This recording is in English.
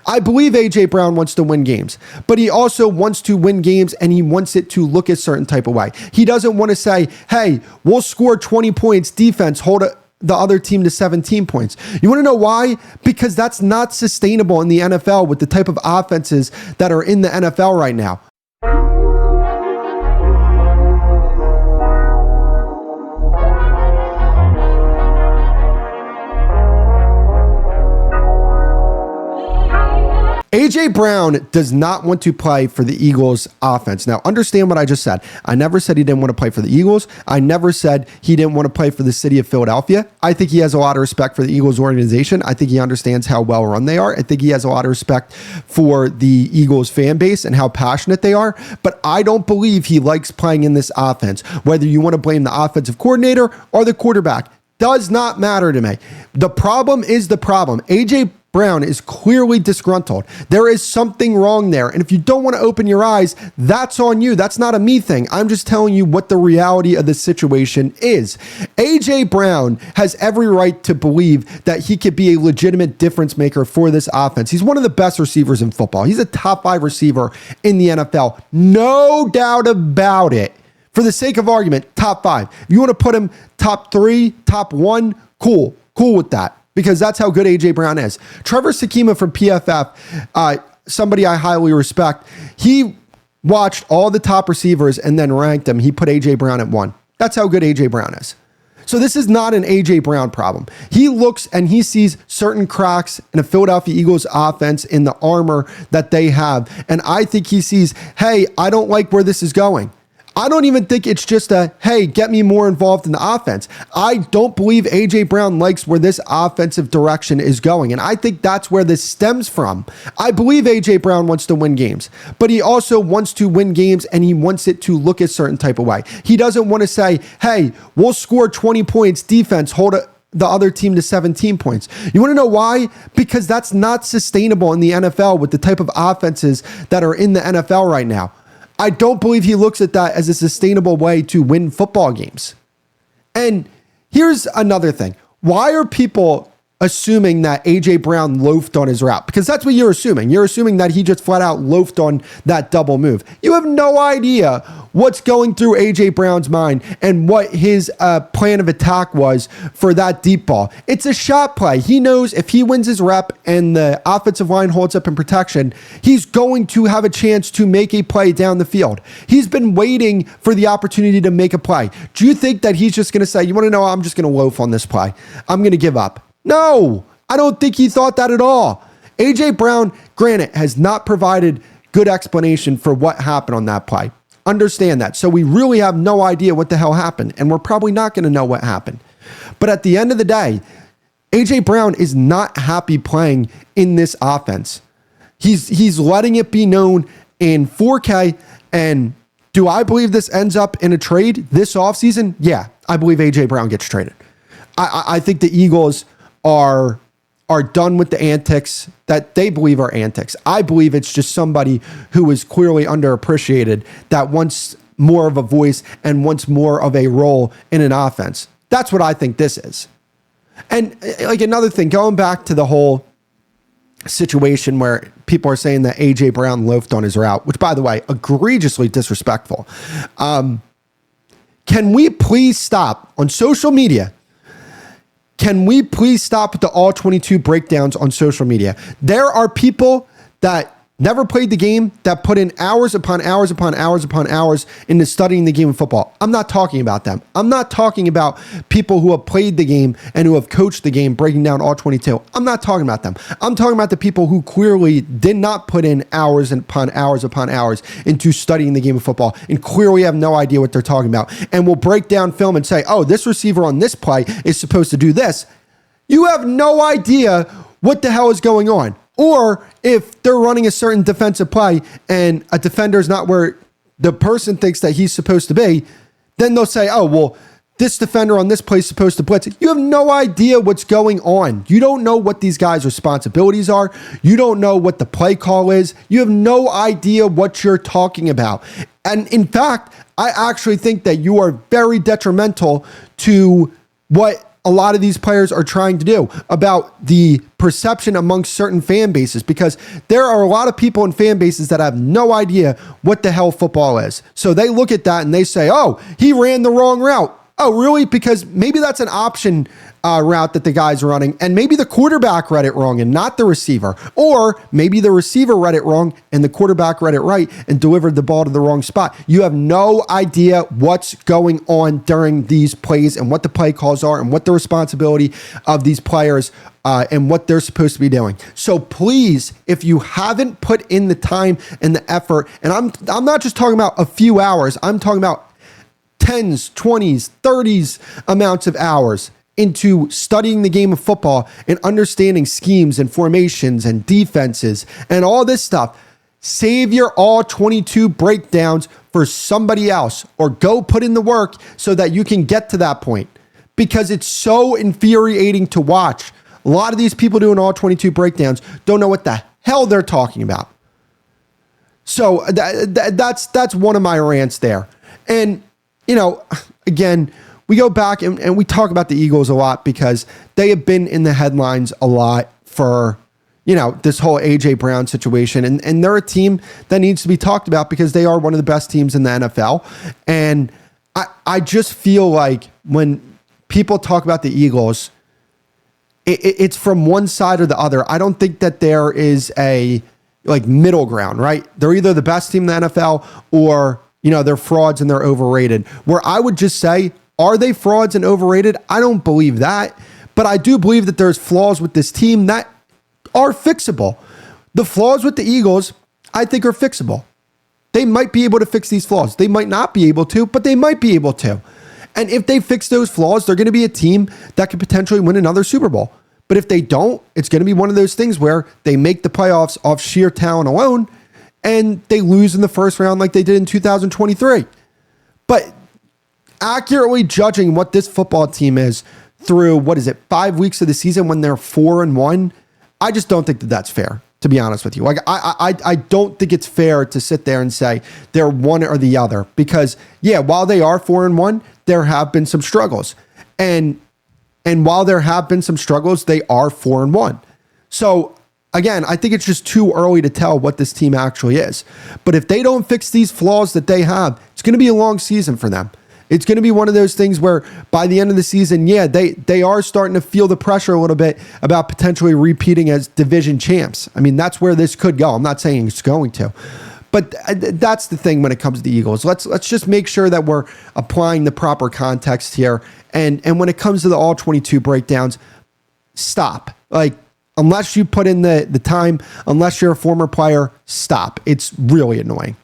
I believe A.J. Brown wants to win games, but he also wants to win games and he wants it to look a certain type of way. He doesn't want to say, hey, we'll score 20 points, defense, hold the other team to 17 points. You want to know why? Because that's not sustainable in the NFL with the type of offenses that are in the NFL right now. A.J. Brown does not want to play for the Eagles offense. Now, understand what I just said. I never said he didn't want to play for the Eagles. I never said he didn't want to play for the city of Philadelphia. I think he has a lot of respect for the Eagles organization. I think he understands how well run they are. I think he has a lot of respect for the Eagles fan base and how passionate they are. But I don't believe he likes playing in this offense. Whether you want to blame the offensive coordinator or the quarterback does not matter to me. The problem is the problem. A.J. Brown is clearly disgruntled. There is something wrong there. And if you don't want to open your eyes, that's on you. That's not a me thing. I'm just telling you what the reality of the situation is. A.J. Brown has every right to believe that he could be a legitimate difference maker for this offense. He's one of the best receivers in football. He's a top 5 receiver in the NFL. No doubt about it. For the sake of argument, top 5. If you want to put him top 3, top 1, cool with that. Because that's how good A.J. Brown is. Trevor Sakima from PFF, somebody I highly respect, he watched all the top receivers and then ranked them. He put A.J. Brown at 1. That's how good A.J. Brown is. So this is not an A.J. Brown problem. He looks and he sees certain cracks in a Philadelphia Eagles offense in the armor that they have. And I think he sees, hey, I don't like where this is going. I don't even think it's just a, hey, get me more involved in the offense. I don't believe A.J. Brown likes where this offensive direction is going. And I think that's where this stems from. I believe A.J. Brown wants to win games, but he also wants to win games and he wants it to look a certain type of way. He doesn't want to say, hey, we'll score 20 points, defense, hold the other team to 17 points. You want to know why? Because that's not sustainable in the NFL with the type of offenses that are in the NFL right now. I don't believe he looks at that as a sustainable way to win football games. And here's another thing. Why are people assuming that A.J. Brown loafed on his route? Because that's what you're assuming. You're assuming that he just flat out loafed on that double move. You have no idea what's going through A.J. Brown's mind and what his plan of attack was for that deep ball. It's a shot play. He knows if he wins his rep and the offensive line holds up in protection, he's going to have a chance to make a play down the field. He's been waiting for the opportunity to make a play. Do you think that he's just going to say, you want to know, I'm just going to loaf on this play. I'm going to give up. No, I don't think he thought that at all. A.J. Brown, granted, has not provided good explanation for what happened on that play. Understand that. So we really have no idea what the hell happened, and we're probably not going to know what happened. But at the end of the day, A.J. Brown is not happy playing in this offense. He's letting it be known in 4K, and do I believe this ends up in a trade this offseason? Yeah, I believe A.J. Brown gets traded. I think the Eagles are done with the antics that they believe are antics. I believe it's just somebody who is clearly underappreciated that wants more of a voice and wants more of a role in an offense. That's what I think this is. And like another thing, going back to the whole situation where people are saying that A.J. Brown loafed on his route, which by the way, egregiously disrespectful. Can we please stop on social media? Can we please stop with the all 22 breakdowns on social media? There are people that never played the game that put in hours upon hours upon hours upon hours into studying the game of football. I'm not talking about them. I'm not talking about people who have played the game and who have coached the game breaking down all 22. I'm not talking about them. I'm talking about the people who clearly did not put in hours upon hours upon hours into studying the game of football and clearly have no idea what they're talking about and will break down film and say, oh, this receiver on this play is supposed to do this. You have no idea what the hell is going on. Or if they're running a certain defensive play and a defender is not where the person thinks that he's supposed to be, then they'll say, oh, well, this defender on this play is supposed to blitz. You have no idea what's going on. You don't know what these guys' responsibilities are. You don't know what the play call is. You have no idea what you're talking about. And in fact, I actually think that you are very detrimental to what a lot of these players are trying to do, about the perception amongst certain fan bases, because there are a lot of people in fan bases that have no idea what the hell football is. So they look at that and they say, oh, he ran the wrong route. Oh, really? Because maybe that's an option route that the guy's running, and maybe the quarterback read it wrong and not the receiver. Or maybe the receiver read it wrong and the quarterback read it right and delivered the ball to the wrong spot. You have no idea what's going on during these plays and what the play calls are and what the responsibility of these players and what they're supposed to be doing. So please, if you haven't put in the time and the effort, and I'm not just talking about a few hours, I'm talking about 10s, 20s, 30s amounts of hours into studying the game of football and understanding schemes and formations and defenses and all this stuff, save your all 22 breakdowns for somebody else, or go put in the work so that you can get to that point, because it's so infuriating to watch. A lot of these people doing all 22 breakdowns don't know what the hell they're talking about. So that's one of my rants there. And, again, we go back and we talk about the Eagles a lot because they have been in the headlines a lot for, this whole A.J. Brown situation. And they're a team that needs to be talked about because they are one of the best teams in the NFL. And I just feel like when people talk about the Eagles, it's from one side or the other. I don't think that there is a middle ground, right? They're either the best team in the NFL or, they're frauds and they're overrated. Where I would just say, are they frauds and overrated? I don't believe that, but I do believe that there's flaws with this team that are fixable. The flaws with the Eagles, I think, are fixable. They might be able to fix these flaws. They might not be able to, but they might be able to. And if they fix those flaws, they're going to be a team that could potentially win another Super Bowl. But if they don't, it's going to be one of those things where they make the playoffs off sheer talent alone and they lose in the first round like they did in 2023. But accurately judging what this football team is through, 5 weeks of the season when they're 4-1, I just don't think that that's fair, to be honest with you. I don't think it's fair to sit there and say they're one or the other, because while they are 4-1, there have been some struggles. And while there have been some struggles, they are 4-1. So again, I think it's just too early to tell what this team actually is. But if they don't fix these flaws that they have, it's going to be a long season for them. It's going to be one of those things where by the end of the season, they are starting to feel the pressure a little bit about potentially repeating as division champs. I mean, that's where this could go. I'm not saying it's going to, but that's the thing when it comes to the Eagles. Let's just make sure that we're applying the proper context here. And when it comes to the all 22 breakdowns, stop. Unless you put in the time, unless you're a former player, stop. It's really annoying.